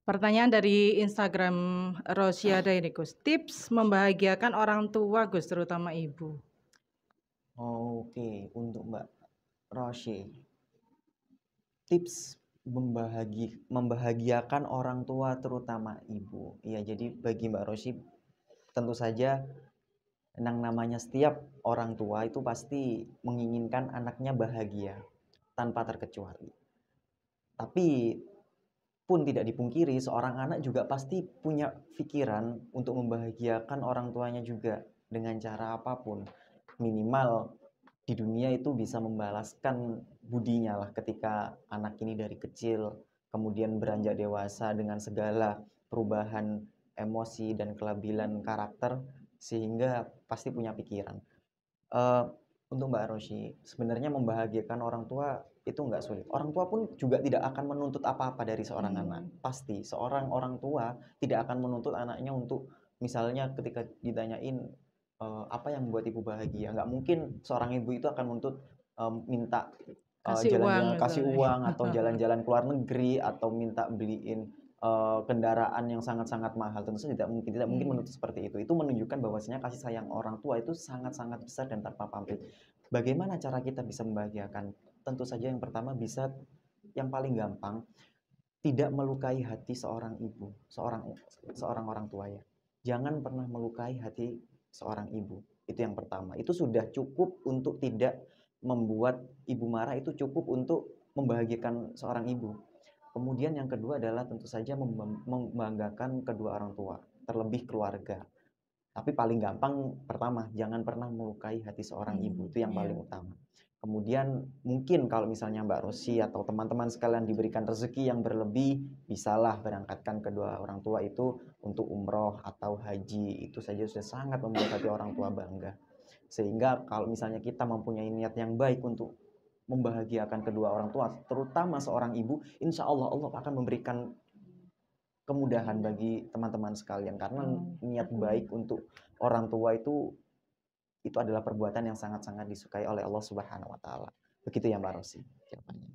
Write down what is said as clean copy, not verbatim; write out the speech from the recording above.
Pertanyaan dari Instagram Rosiada ini Gus, tips membahagiakan orang tua Gus, terutama ibu. Oke, untuk Mbak Rosy, tips membahagiakan orang tua terutama ibu. Iya, jadi bagi Mbak Rosy tentu saja yang namanya setiap orang tua itu pasti menginginkan anaknya bahagia tanpa terkecuali. Tapi pun tidak dipungkiri seorang anak juga pasti punya pikiran untuk membahagiakan orang tuanya juga dengan cara apapun. Minimal di dunia itu bisa membalaskan budinya lah ketika anak ini dari kecil kemudian beranjak dewasa dengan segala perubahan emosi dan kelabilan karakter sehingga pasti punya pikiran. Eh, untuk Mbak Rosy, sebenarnya membahagiakan orang tua itu nggak sulit. Orang tua pun juga tidak akan menuntut apa-apa dari seorang anak. Pasti seorang orang tua tidak akan menuntut anaknya untuk misalnya ketika ditanyain apa yang membuat ibu bahagia. Nggak mungkin seorang ibu itu akan menuntut minta Kasih uang jalan-jalan kasih misalnya. uang atau jalan-jalan ke luar negeri atau minta beliin kendaraan yang sangat-sangat mahal. Tentu saja tidak mungkin menuntut seperti itu. Itu menunjukkan bahwasanya kasih sayang orang tua itu sangat-sangat besar dan tanpa pamrih. Bagaimana cara kita bisa membahagiakan? Tentu saja yang pertama bisa yang paling gampang tidak melukai hati seorang ibu, seorang seorang orang tua ya. Jangan pernah melukai hati seorang ibu. Itu yang pertama. Itu sudah cukup untuk tidak membuat ibu marah, itu cukup untuk membahagiakan seorang ibu. Kemudian yang kedua adalah tentu saja membanggakan kedua orang tua, terlebih keluarga. Tapi paling gampang pertama, jangan pernah melukai hati seorang ibu, itu yang paling utama. Kemudian mungkin kalau misalnya Mbak Rosy atau teman-teman sekalian diberikan rezeki yang berlebih, bisalah berangkatkan kedua orang tua itu untuk umroh atau haji. Itu saja sudah sangat membuat hati orang tua bangga. Sehingga kalau misalnya kita mempunyai niat yang baik untuk membahagiakan kedua orang tua, terutama seorang ibu, insya Allah Allah akan memberikan kemudahan bagi teman-teman sekalian karena niat baik untuk orang tua itu adalah perbuatan yang sangat-sangat disukai oleh Allah Subhanahu wa taala. Begitu ya Mbak Rosy jawabannya.